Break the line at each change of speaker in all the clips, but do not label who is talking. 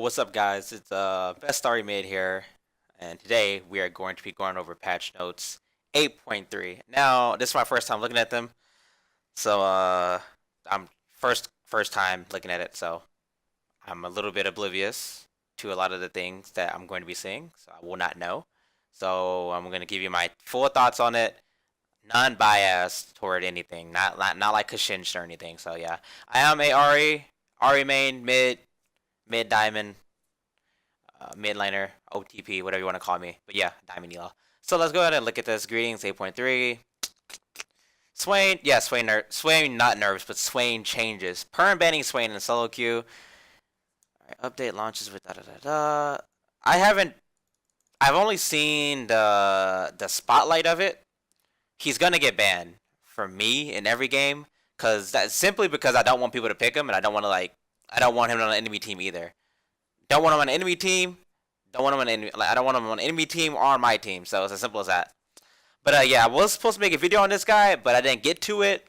What's up, guys? It's Best Story Made here, and today we are going to be going over patch notes 8.3. Now, this is my first time looking at them, so I'm first time looking at it, so I'm a little bit oblivious to a lot of the things that I'm going to be seeing, so I will not know. So I'm going to give you my full thoughts on it, non-biased toward anything, not like Kashinch or anything. So yeah, I am a Ahri main mid diamond, mid laner, OTP, whatever you want to call me. But yeah, diamond elo. So let's go ahead and look at this. Greetings 8.3. Swain, yeah, Swain not nerfs, but Swain changes. Perm banning Swain in solo queue. Alright, update launches with da da da da. I've only seen the spotlight of it. He's gonna get banned from me in every game, cause that's simply because I don't want people to pick him, and I don't want him on an enemy team either. Don't want him on an enemy team. Don't want him on enemy. Like, I don't want him on an enemy team or on my team. So it's as simple as that. But yeah, I was supposed to make a video on this guy, but I didn't get to it.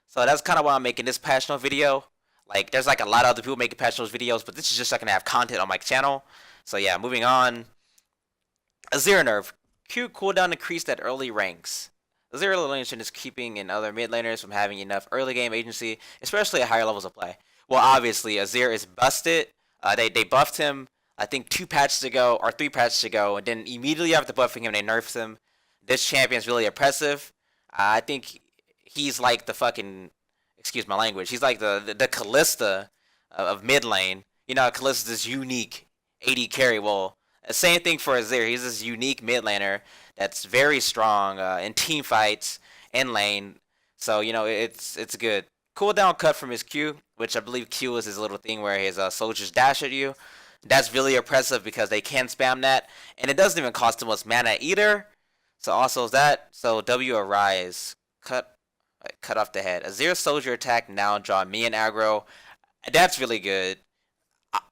So that's kind of why I'm making this patch note video. Like, there's like a lot of other people making patch notes videos, but this is just so I can have content on my channel. So yeah, moving on. Azir nerf. Q cooldown increased at early ranks. Azir elimination is keeping in other mid laners from having enough early game agency, especially at higher levels of play. Well, obviously, Azir is busted. They buffed him, I think, 2 patches ago or 3 patches ago, and then immediately after buffing him, they nerfed him. This champion's really oppressive. I think he's like the fucking, excuse my language, he's like the Kalista of mid lane. You know, Kalista's this unique AD carry. Well, same thing for Azir. He's this unique mid laner that's very strong in team fights in lane. So, you know, it's good. Cooldown cut from his Q, which I believe Q is his little thing where his soldiers dash at you. That's really oppressive because they can spam that, and it doesn't even cost them much mana either. So also is that. So W arise, cut off the head. Azir soldier attack now draw me and aggro. That's really good.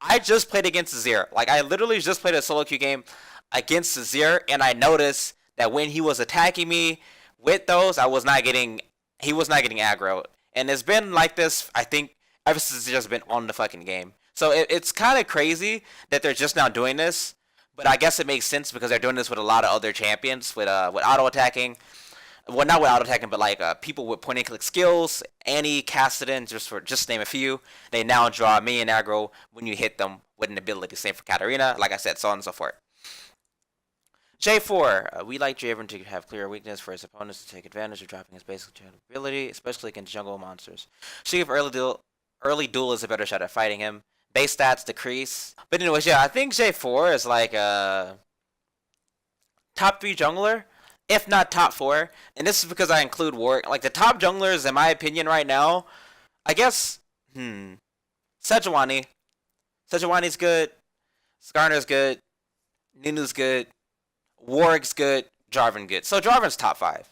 I just played against Azir. Like, I literally just played a solo queue game against Azir, and I noticed that when he was attacking me with those, he was not getting aggro. And it's been like this, I think, ever since it's just been on the fucking game. So it's kind of crazy that they're just now doing this, but I guess it makes sense because they're doing this with a lot of other champions with auto attacking. Well, not with auto attacking, but like people with point and click skills. Annie, Cassidon, just name a few. They now draw me and aggro when you hit them with an ability. Same for Katarina, like I said, so on and so forth. J4, we like Javen to have clear weakness for his opponents to take advantage of dropping his basic ability, especially against jungle monsters. She give early duel is a better shot at fighting him. Base stats decrease. But anyways, yeah, I think J4 is like a top 3 jungler, if not top 4. And this is because I include Warwick. Like, the top junglers, in my opinion, right now, I guess, Sejuani. Sejuani's good. Skarner's good. Ninu's good. Warwick's good. Jarvan good. So Jarvan's top 5.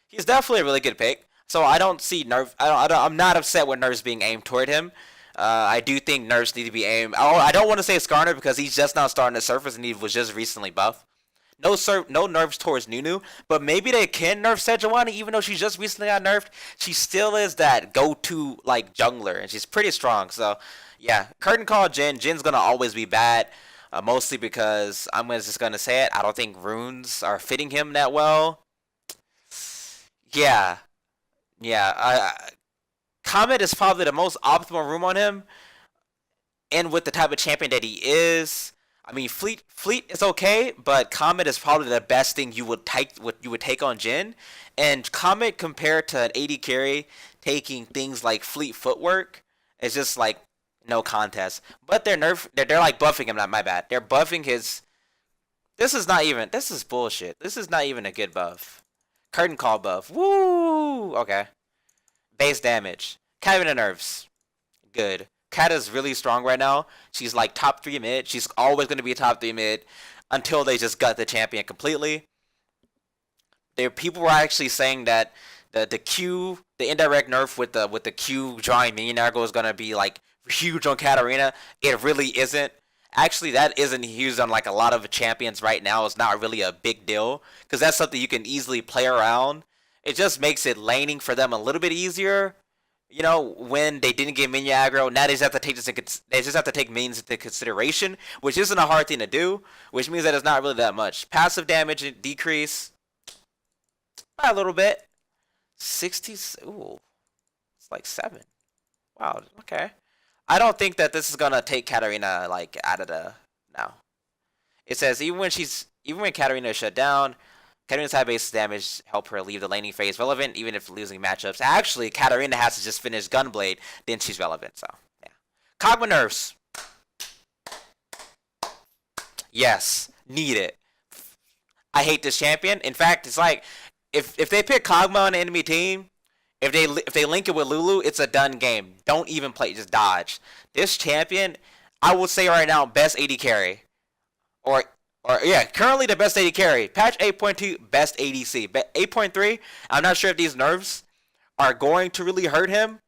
He's definitely a really good pick. So I don't see nerf. I'm not upset with nerfs being aimed toward him. I do think nerfs need to be aimed. I don't want to say Skarner because he's just now starting to surface and he was just recently buffed. No nerfs towards Nunu, but maybe they can nerf Sejuani even though she just recently got nerfed. She still is that go-to like jungler and she's pretty strong. So yeah, curtain call Jhin. Jin's gonna always be bad. Mostly because I'm just gonna say it. I don't think runes are fitting him that well. Yeah, yeah. Comet is probably the most optimal room on him, and with the type of champion that he is, I mean, Fleet is okay, but Comet is probably the best thing you would take on Jhin, and Comet compared to an AD carry taking things like Fleet footwork is just like no contest. But they're like buffing him. Not my bad. They're buffing his. This is bullshit. This is not even a good buff. Curtain call buff. Woo. Okay. Base damage. Cabinet nerfs. Good. Kat is really strong right now. She's like top 3 mid. She's always going to be a top 3 mid until they just gut the champion completely. People were actually saying that the indirect nerf with the Q drawing minion aggro is going to be like huge on Katarina. It really isn't. Actually, that isn't huge on like a lot of champions right now. It's not really a big deal because that's something you can easily play around. It just makes it laning for them a little bit easier. when they didn't get minion aggro, now they just have to take minions into consideration, which isn't a hard thing to do, which means that it's not really that much. Passive damage decrease by a little bit. 60, ooh, it's like 7. Wow, okay. I don't think that this is gonna take Katarina like out of the now. It says even when Katarina is shut down, Katarina's high base damage help her leave the laning phase relevant, even if losing matchups. Actually, Katarina has to just finish Gunblade, then she's relevant. So yeah, Kog'Maw nerfs. Yes, need it. I hate this champion. In fact, it's like if they pick Kog'Maw on the enemy team, if they link it with Lulu, it's a done game. Don't even play, just dodge. This champion, I will say right now, best AD carry. Or yeah, currently the best AD carry. Patch 8.2, best ADC. But 8.3, I'm not sure if these nerfs are going to really hurt him.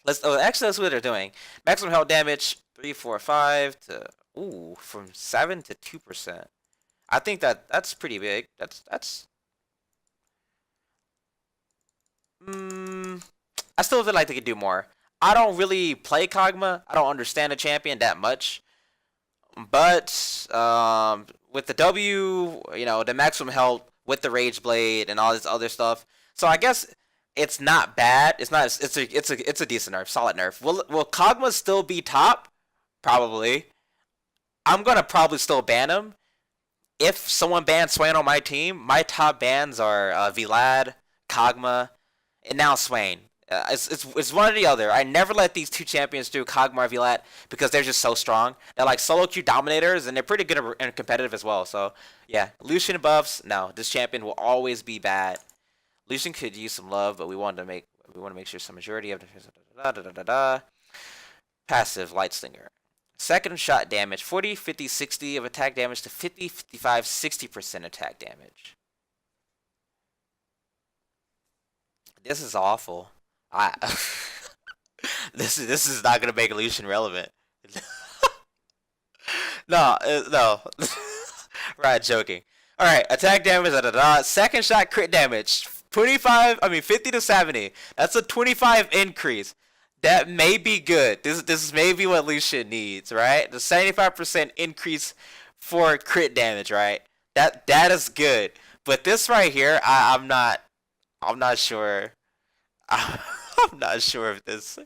Actually, that's what they're doing. Maximum health damage 3, 4, 5 to from 7 to 2%. I think that's pretty big. That's I still feel like they could do more. I don't really play Kog'Maw. I don't understand the champion that much. But with the W, the maximum health with the Rage Blade and all this other stuff, so I guess it's not bad. It's not. It's a decent nerf, solid nerf. Will Kog'Maw still be top? Probably. I'm gonna probably still ban him. If someone bans Swain on my team, my top bans are Vlad, Kog'Maw, and now Swain. It's one or the other. I never let these two champions do Kog'Maw or Vlad because they're just so strong. They're like solo queue dominators and they're pretty good and competitive as well. So yeah, Lucian buffs. No, this champion will always be bad. Lucian could use some love, but we want to make sure some majority of the passive Light Slinger. Second shot damage 40, 50, 60 of attack damage to 50, 55, 60% attack damage. This is awful. This is not gonna make Lucian relevant. No. Right, joking. All right, attack damage. Second shot crit damage. 50 to 70. That's a 25 increase. That may be good. This is maybe what Lucian needs, right? The 75% increase for crit damage, right? That is good. But this right here, I'm not sure. I'm not sure if this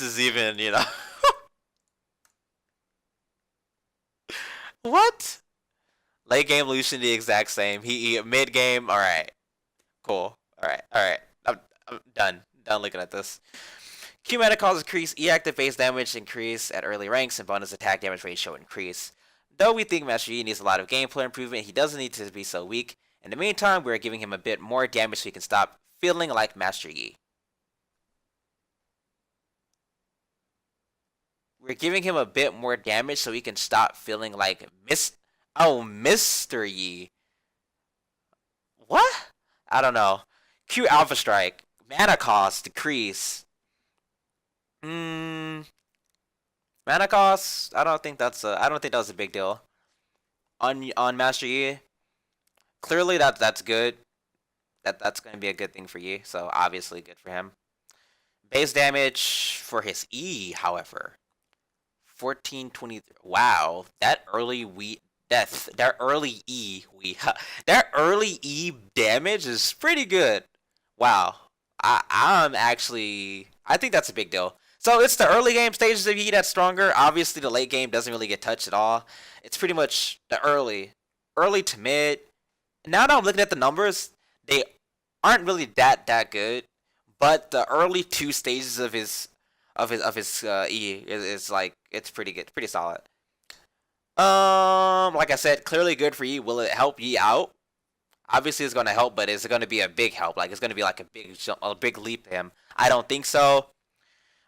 is even, what? Late game Lucian the exact same. He mid game. All right, cool. All right. I'm done looking at this. Q mana causes increase, E active base damage increase at early ranks, and bonus attack damage ratio increase. Though we think Master Yi needs a lot of gameplay improvement, he doesn't need to be so weak. In the meantime, we're giving him a bit more damage so he can stop feeling like Master Yi. We're giving him a bit more damage so he can stop feeling like Mr. Yi. What? I don't know. Q Alpha Strike. Mana cost decrease. Mana cost. I don't think that was a big deal. On Master Yi. Clearly that's good. That's going to be a good thing for Yi. So obviously good for him. Base damage for his E, however. 1423. Wow, that early E damage is pretty good. Wow, I think that's a big deal. So it's the early game stages of E that's stronger. Obviously, the late game doesn't really get touched at all. It's pretty much the early to mid. Now that I'm looking at the numbers, they aren't really that good. But the early 2 stages of his E is like, it's pretty good, pretty solid. Like I said, clearly good for Yi. Will it help Yi out? Obviously, it's gonna help, but is it gonna be a big help? Like, it's gonna be like a big leap to him? I don't think so.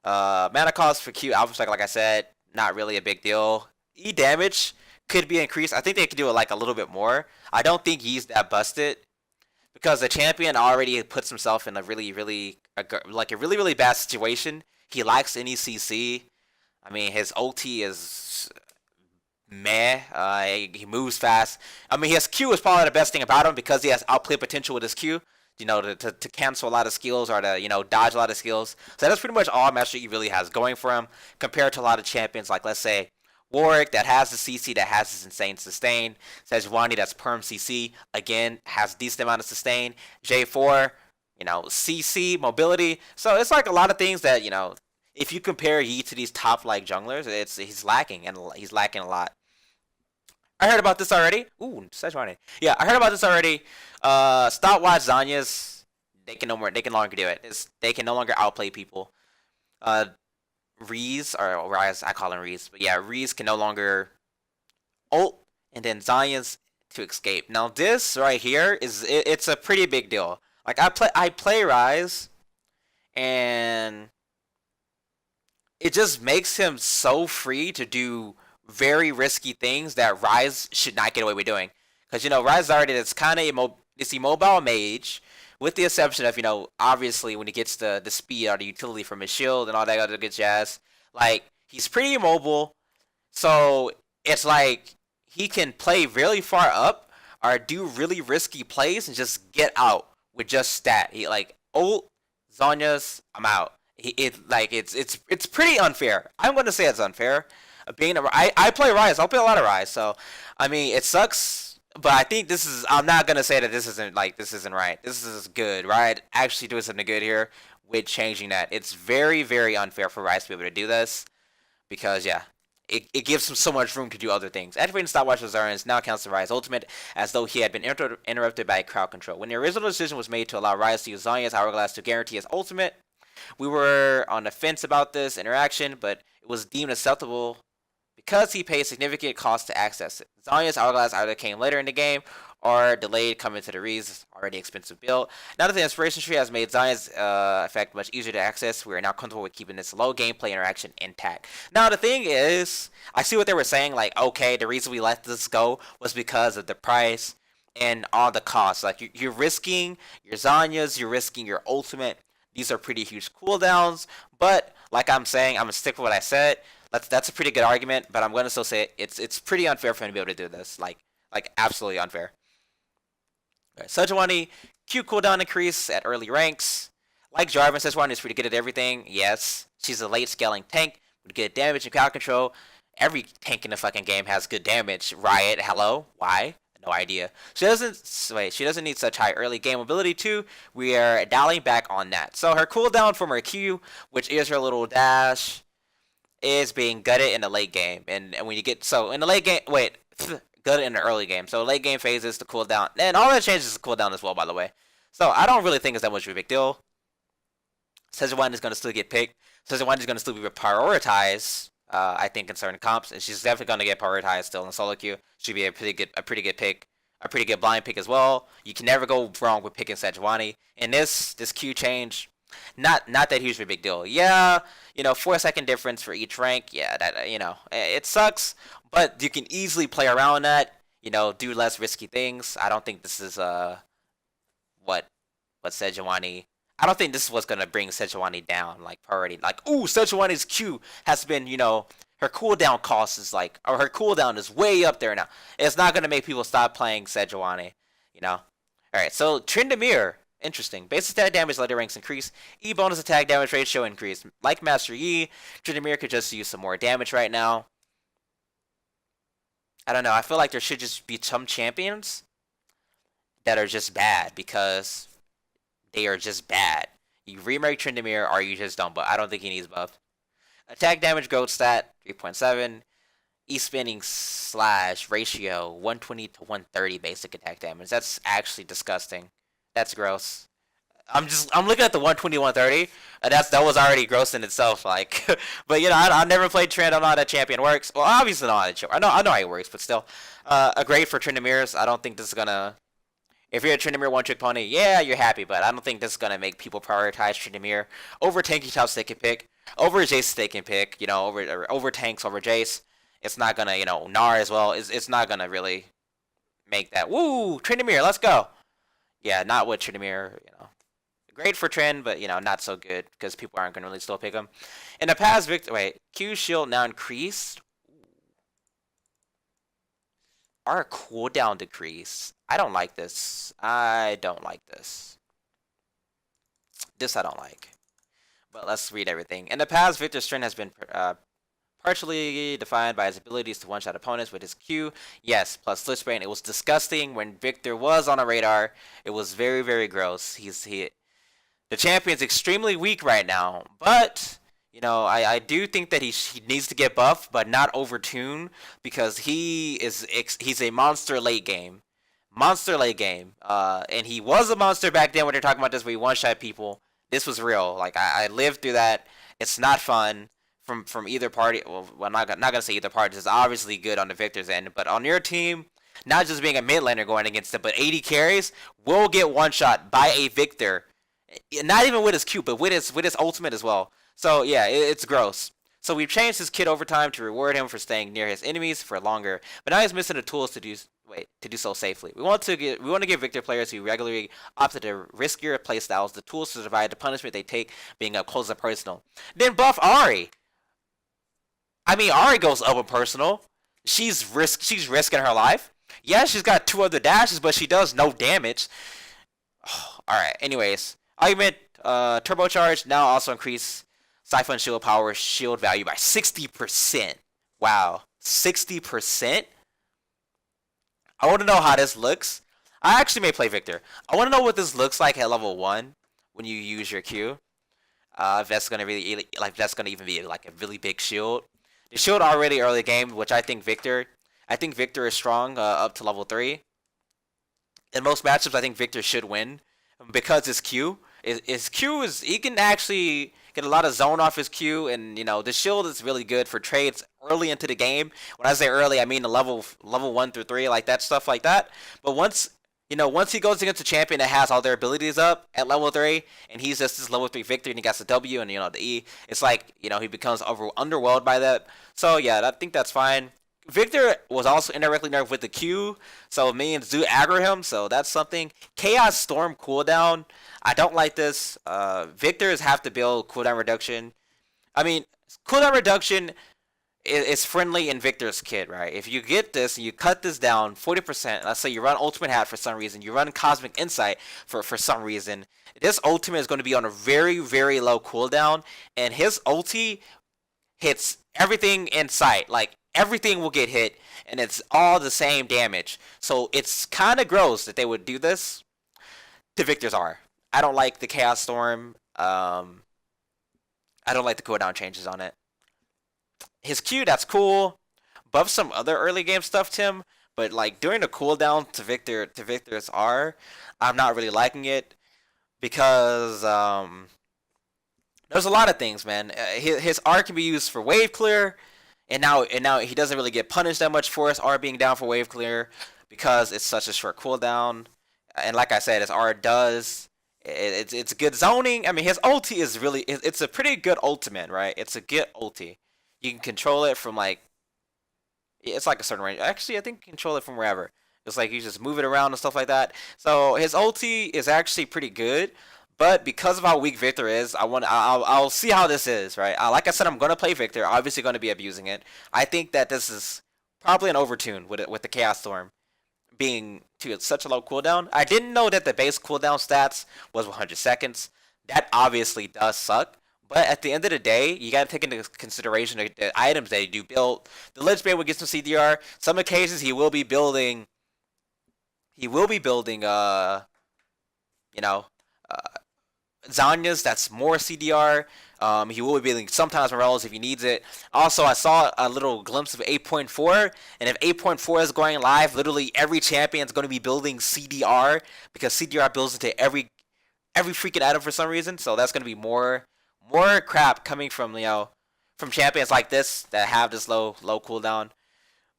Mana cost for Q Alpha Strike, like I said, not really a big deal. E damage could be increased. I think they could do it like a little bit more. I don't think Yi's that busted because the champion already puts himself in a really bad situation. He lacks any CC. I mean, his ulti is meh. He moves fast. I mean, his Q is probably the best thing about him because he has outplay potential with his Q. to cancel a lot of skills or to, dodge a lot of skills. So that's pretty much all Master Yi really has going for him compared to a lot of champions like, let's say, Warwick that has the CC that has this insane sustain. Sejuani that's perm CC, again, has decent amount of sustain. J4, CC, mobility. So it's like a lot of things that, if you compare Yi to these top like junglers, he's lacking and he's lacking a lot. I heard about this already. Ooh, Sejuani. Yeah, I heard about this already. Stopwatch Zanya's, they can no more. They can no longer do it. They can no longer outplay people. Uh, Reese or Rise, I call him Reese, but yeah, Reese can no longer ult, and then Zanya's to escape. Now this right here it's a pretty big deal. Like I play Rise, and it just makes him so free to do very risky things that Rise should not get away with doing. Because Rise is already this kind of this immobile mage, with the exception of obviously when he gets the speed or the utility from his shield and all that other good jazz. Like he's pretty immobile, so it's like he can play really far up or do really risky plays and just get out with just stat. He like ult Zonya's, I'm out. It's pretty unfair. I'm gonna say it's unfair. I play Rise. I'll play a lot of Rise. So I mean it sucks, but I think this is. I'm not gonna say that this isn't right. This is good. Right? Actually doing something good here with changing that. It's very very unfair for Rise to be able to do this because yeah. It gives him so much room to do other things. Activating Stopwatch with Zaryan's now counts the Rise ultimate as though he had been interrupted by crowd control. When the original decision was made to allow Rise to use Zarya's Hourglass to guarantee his ultimate, we were on the fence about this interaction, but it was deemed acceptable because he paid significant cost to access it. Zarya's Hourglass either came later in the game or delayed coming to the Ree's already expensive build. Now that the Inspiration Tree has made Zarya's effect much easier to access, we are now comfortable with keeping this low gameplay interaction intact. Now the thing is, I see what they were saying, like, okay, the reason we let this go was because of the price and all the costs. Like, you're risking your Zanya's, you're risking your ultimate. These are pretty huge cooldowns, but like I'm saying, I'm gonna stick with what I said. That's a pretty good argument, but I'm gonna still say it's pretty unfair for him to be able to do this. Like absolutely unfair. Right. Sejuani, Q cooldown increase at early ranks. Like Jarvan, Sejuani is pretty good at everything. Yes, she's a late scaling tank with good damage and crowd control. Every tank in the fucking game has good damage. Riot, hello, why? No idea. She doesn't need such high early game ability too. We are dialing back on that. So her cooldown from her Q, which is her little dash, is being gutted in the late game. And when you get in the late game, gutted in the early game. So late game phases the cooldown, and all that changes the cooldown as well. By the way, so I don't really think it's that much of a big deal. Sejuani is going to still get picked. Sejuani is going to still be prioritized. I think in certain comps, and she's definitely going to get prioritized still in solo queue. She'd be a pretty good pick, a pretty good blind pick as well. You can never go wrong with picking Sejuani. And this Q change, not that huge of a big deal. Yeah, 4-second difference for each rank. Yeah, that it sucks, but you can easily play around that. Do less risky things. I don't think this is what Sejuani. I don't think this is what's gonna bring Sejuani down like priority. Like, ooh, Sejuani's Q has been, her cooldown cost is or her cooldown is way up there now. It's not gonna make people stop playing Sejuani. All right, so Tryndamere, interesting. Base attack damage later ranks increase. E bonus attack damage ratio increase. Like Master Yi, Tryndamere could just use some more damage right now. I don't know. I feel like there should just be some champions that are just bad because they are just bad. You remake Tryndamere or you just don't, but I don't think he needs buff. Attack damage growth stat 3.7. E-spinning slash ratio 120 to 130 basic attack damage. That's actually disgusting. That's gross. I'm looking at the 120 130. That was already gross in itself. Like, but I never played Trend. I don't know how that champion works. Well, obviously not how it. I know how it works, but still, a grade for Tryndamere's. I don't think this is gonna. If you're a Tryndamere one-trick pony, yeah, you're happy, but I don't think this is gonna make people prioritize Tryndamere over tanky tops they can pick, over Jace they can pick, over tanks, over Jace. It's not gonna, Gnar as well. It's not gonna really make that. Woo, Tryndamere, let's go. Yeah, not with Tryndamere, Great for Trend, but not so good because people aren't gonna really still pick him. In the past, Q shield now increased. Our cooldown decrease. I don't like this. This I don't like. But let's read everything. In the past, Victor's strength has been partially defined by his abilities to one-shot opponents with his Q. Yes, plus Lichbane. It was disgusting when Victor was on a radar. It was very, very gross. The champion's extremely weak right now, but I do think that he needs to get buffed, but not overtuned because he's a monster late game, and he was a monster back then when they're talking about this where he one shot people. This was real. Like I lived through that. It's not fun from either party. Well, I'm not gonna say either party. It's obviously good on the Victor's end, but on your team, not just being a mid laner going against it, but 80 carries will get one shot by a Victor. Not even with his Q, but with his ultimate as well. So yeah, it's gross. So we've changed his kit over time to reward him for staying near his enemies for longer, but now he's missing the tools to do so safely. We want to give Victor players who regularly opt to riskier playstyles the tools to survive the punishment they take being up close and personal. Then buff Ahri. I mean, Ahri goes up and personal. She's risking her life. Yeah, she's got 2 other dashes, but she does no damage. All right. Anyways, augment turbocharge now also increase Siphon shield value by 60%. Wow, 60%. I want to know how this looks. I actually may play Victor. I want to know what this looks like at level 1 when you use your Q. If that's gonna really even be like a really big shield. The shield already early game, which I think Victor is strong up to level 3. In most matchups, I think Victor should win because his Q is he can actually get a lot of zone off his Q, and the shield is really good for trades early into the game. When I say early, I mean the level 1 through 3, like that stuff like that. But once he goes against a champion that has all their abilities up at level 3, and he's just this level 3 Victor, and he got the W and the E, it's like he becomes underwhelmed by that. So yeah, I think that's fine. Victor was also indirectly nerfed with the Q, so minions do aggro him, so that's something. Chaos Storm cooldown, I don't like this. Victors have to build cooldown reduction. I mean, cooldown reduction is friendly in Victor's kit, right? If you get this and you cut this down 40%, let's say you run Ultimate Hat for some reason, you run Cosmic Insight for some reason, this ultimate is going to be on a very, very low cooldown, and his ulti hits everything in sight. Like, everything will get hit, and it's all the same damage. So it's kind of gross that they would do this to Victor's R. I don't like the Chaos Storm. I don't like the cooldown changes on it. His Q, that's cool. Buff some other early game stuff, Tim. But like during the cooldown to Victor's R, I'm not really liking it because there's a lot of things, man. His R can be used for wave clear. And now he doesn't really get punished that much for his R being down for wave clear because it's such a short cooldown. And like I said, his R does it's good zoning. I mean, his ulti is really it's a pretty good ultimate, right? It's a good ulti. You can control it from like it's like a certain range. Actually, I think you can control it from wherever. It's like you just move it around and stuff like that. So his ulti is actually pretty good. But because of how weak Victor is, I'll see how this is, right? Like I said, I'm gonna play Victor. Obviously, gonna be abusing it. I think that this is probably an overtune with the Chaos Storm being to such a low cooldown. I didn't know that the base cooldown stats was 100 seconds. That obviously does suck. But at the end of the day, you gotta take into consideration the items that you do build. The Lich Bane will get some CDR. Some occasions he will be building. You know. Zanya's, that's more CDR. He will be building sometimes Morellos if he needs it. Also, I saw a little glimpse of 8.4, and if 8.4 is going live, literally every champion is going to be building CDR because CDR builds into every freaking item for some reason. So that's going to be more crap coming from from champions like this that have this low cooldown.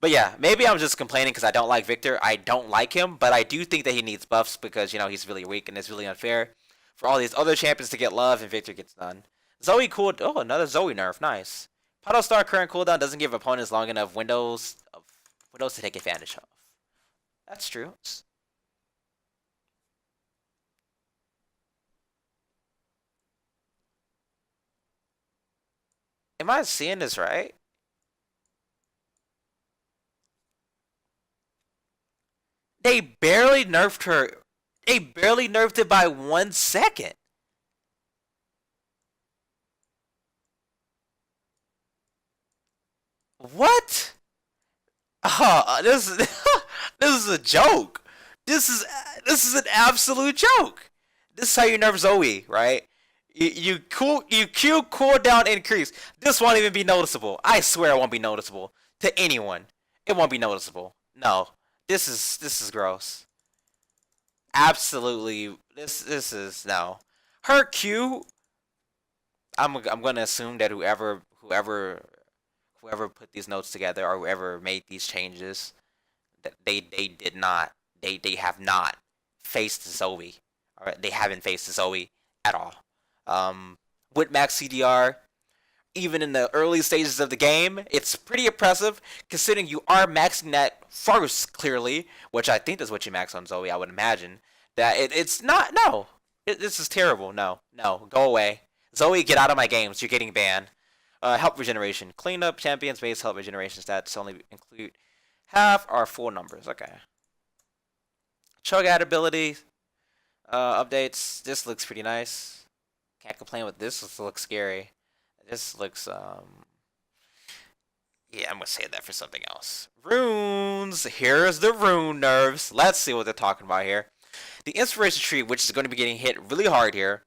But yeah, maybe I'm just complaining because I don't like Victor. I don't like him, but I do think that he needs buffs because he's really weak and it's really unfair for all these other champions to get love and Victor gets none. Zoe cool. Oh, another Zoe nerf. Nice. Puddle Star current cooldown doesn't give opponents long enough windows to take advantage of. That's true. Am I seeing this right? They barely nerfed her. They barely nerfed it by 1 second. What? This this is a joke. This is this is an absolute joke. This is how you nerf Zoe, right? You Q cooldown increase. This won't even be noticeable. I swear it won't be noticeable to anyone. It won't be noticeable. No, this is gross. Absolutely, this is no. Her Q. I'm gonna assume that whoever put these notes together or whoever made these changes, that they did not they have not faced Zoe. All right, they haven't faced Zoe at all. With max CDR, even in the early stages of the game, it's pretty impressive considering you are maxing that first clearly, which I think is what you max on Zoe. I would imagine that it's not. No, this is terrible. No, no, go away. Zoe, get out of my games. You're getting banned. Help regeneration. Clean up champions base help regeneration stats only include half or full numbers. Okay. Cho'Gath ability updates. This looks pretty nice. Can't complain with this. This looks scary. This looks yeah, I'm gonna save that for something else. Runes. Here's the rune nerves. Let's see what they're talking about here. The inspiration tree, which is going to be getting hit really hard here.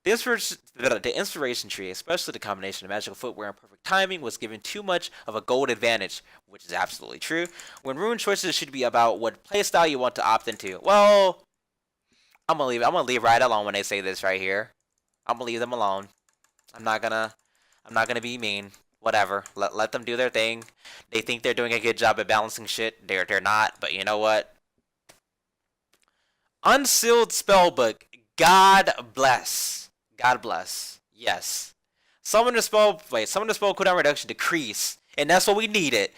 The inspiration tree, especially the combination of magical footwear and perfect timing, was given too much of a gold advantage, which is absolutely true. When rune choices should be about what playstyle you want to opt into. Well, I'm gonna leave right alone when they say this right here. I'm gonna leave them alone. I'm not gonna be mean. Whatever. Let them do their thing. They think they're doing a good job at balancing shit. They're not. But you know what? Unsealed spellbook. God bless. God bless. Yes. Summon the spell cooldown reduction decrease. And that's what we needed.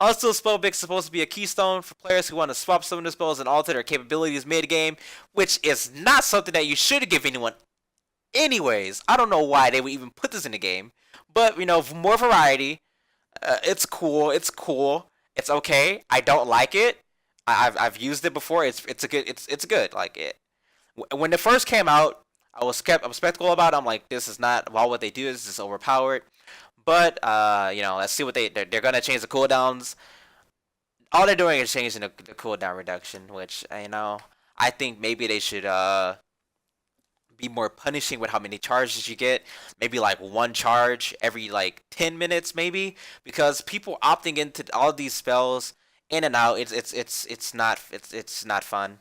Unsealed spellbook is supposed to be a keystone for players who want to swap summoner spells and alter their capabilities mid-game, which is not something that you should give anyone anyways. I don't know why they would even put this in the game. But, for more variety, it's cool. It's cool. It's okay. I don't like it. I've used it before. It's good. Like it. When it first came out, I was skeptical about it. I'm like, this is not. Well, what they do is just overpowered. But let's see what they're gonna change the cooldowns. All they're doing is changing the cooldown reduction, which I think maybe they should be more punishing with how many charges you get. Maybe like one charge every like 10 minutes, maybe, because people opting into all these spells in and out. It's not fun.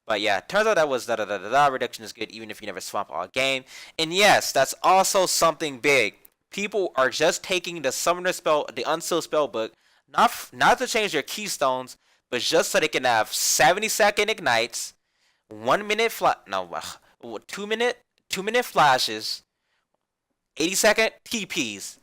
But yeah, turns out that was reduction is good even if you never swap all game. And yes, that's also something big. People are just taking the unsealed spell book, not to change their keystones, but just so they can have 70-second ignites, 1 minute 2 minute flashes, 80-second TPs.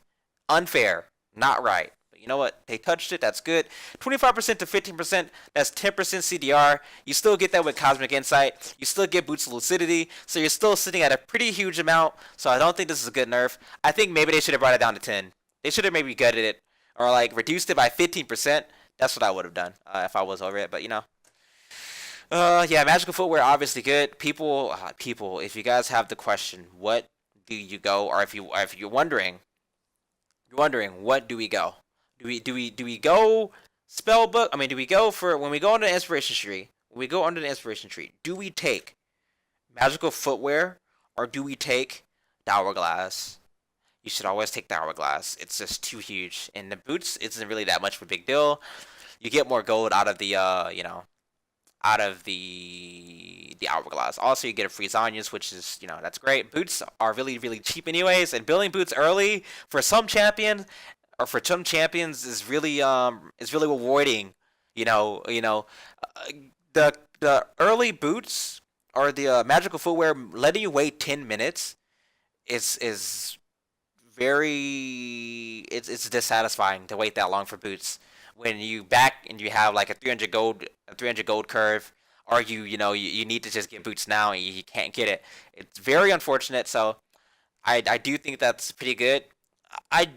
Unfair, not right. But you know what? They touched it. That's good. 25% to 15%. That's 10% CDR. You still get that with Cosmic Insight. You still get Boots of Lucidity. So you're still sitting at a pretty huge amount. So I don't think this is a good nerf. I think maybe they should have brought it down to 10. They should have maybe gutted it or like reduced it by 15%. That's what I would have done if I was over it. But yeah, magical footwear obviously good. People, if you guys have the question, what do you go, or if you're wondering, what do we go? Do we go spell book? I mean, do we go for when we go under the inspiration tree? When we go under the inspiration tree, do we take magical footwear or do we take the hourglass? You should always take the hourglass. It's just too huge, and the boots isn't really that much of a big deal. You get more gold out of the out of the hourglass. Also, you get a free Zanyas, which is that's great. Boots are really really cheap anyways, and building boots early for some champions is really rewarding. The early boots or the magical footwear letting you wait 10 minutes is very it's dissatisfying to wait that long for boots when you back and you have like a 300 gold curve, or you need to just get boots now and you can't get it. It's very unfortunate. So I do think that's pretty good. I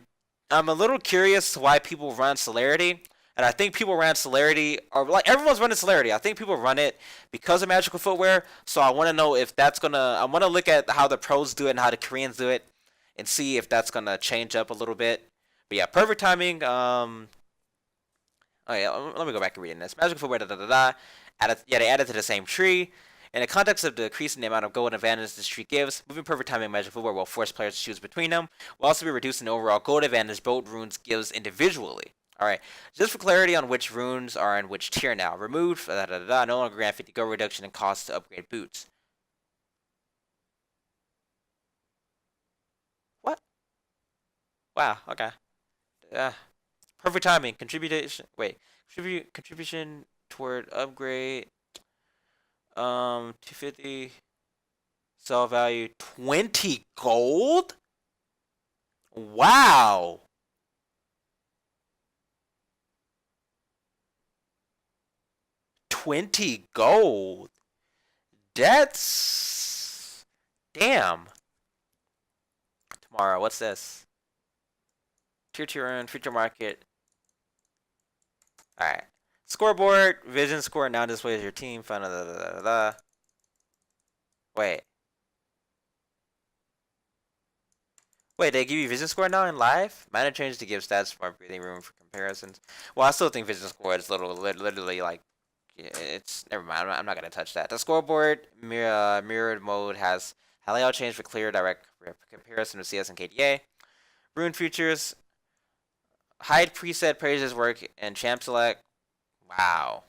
I'm a little curious why people run Celerity. And I think people ran Celerity, or like everyone's running Celerity. I think people run it because of magical footwear. So I want to know if that's gonna. I want to look at how the pros do it and how the Koreans do it, and see if that's gonna change up a little bit. But yeah, perfect timing. Oh yeah, let me go back and read this. Magical footwear, da da da da. They added to the same tree. In the context of decreasing the amount of gold advantage this tree gives, moving perfect timing magical footwear will force players to choose between them, will also be reducing the overall gold advantage both runes gives individually. Alright, just for clarity on which runes are in which tier now. Removed, da da da da, no longer grant 50 gold reduction in cost to upgrade boots. What? Wow, okay. Uh, perfect timing, contribution toward upgrade. 250. Sell value 20 gold? Wow. 20 gold. That's damn. Tomorrow, what's this? Tier 2 earn, future market. Alright. Scoreboard, vision score now displays your team. Wait. Wait, they give you vision score now in live? Minor change to give stats more breathing room for comparisons. Well, I still think vision score is literally like, it's never mind. I'm not gonna touch that. The scoreboard mirrored mode has layout change for clear direct comparison with CS and KDA. Rune features, hide preset praises work and champ select. Wow.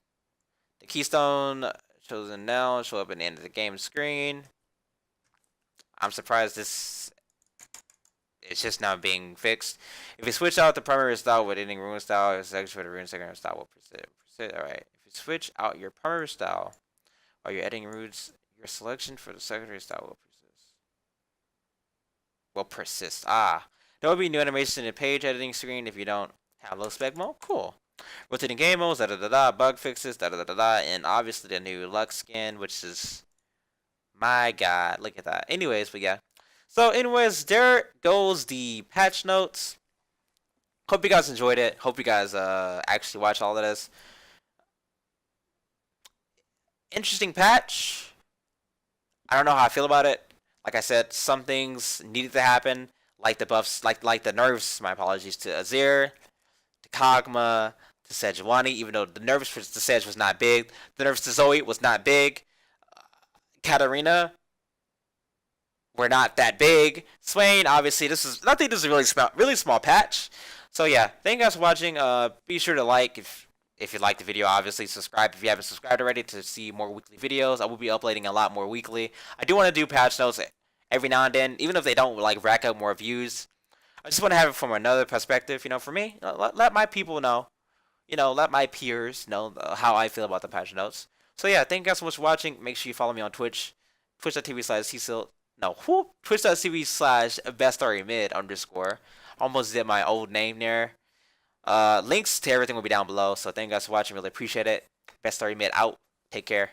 The keystone chosen now show up at the end of the game screen. I'm surprised this it's just now being fixed. If you switch out the primary style with ending rune style, it's actually for the rune secondary style will persist. Alright. If you switch out your primary style while you're editing runes, your selection for the secondary style will persist. Ah. There will be new animation in the page editing screen if you don't have low spec mode. Cool. Rotating game modes, da da da da, bug fixes, da da da da, and obviously the new Lux skin, which is my god, look at that. Anyways, but yeah. So, anyways, there goes the patch notes. Hope you guys enjoyed it. Hope you guys actually watched all of this. Interesting patch. I don't know how I feel about it. Like I said, some things needed to happen, like the buffs, like the nerfs. My apologies to Azir, to Kog'Maw, to Sejuani. Even though the nerfs for the Sej was not big, the nerfs to Zoe was not big. Katarina were not that big. Swain, obviously, I think this is a really small patch. So yeah, thank you guys for watching. Be sure to like if you like the video, obviously subscribe if you haven't subscribed already to see more weekly videos. I will be uploading a lot more weekly. I do want to do patch notes every now and then, even if they don't like rack up more views. I just want to have it from another perspective. For me, let my people know. Let my peers know how I feel about the patch notes. So yeah, thank you guys so much for watching. Make sure you follow me on Twitch, twitch.tv/csil. No, twitch.tv/beststory_mid_. Almost did my old name there. Links to everything will be down below. So thank you guys for watching. Really appreciate it. Best Story Mid out. Take care.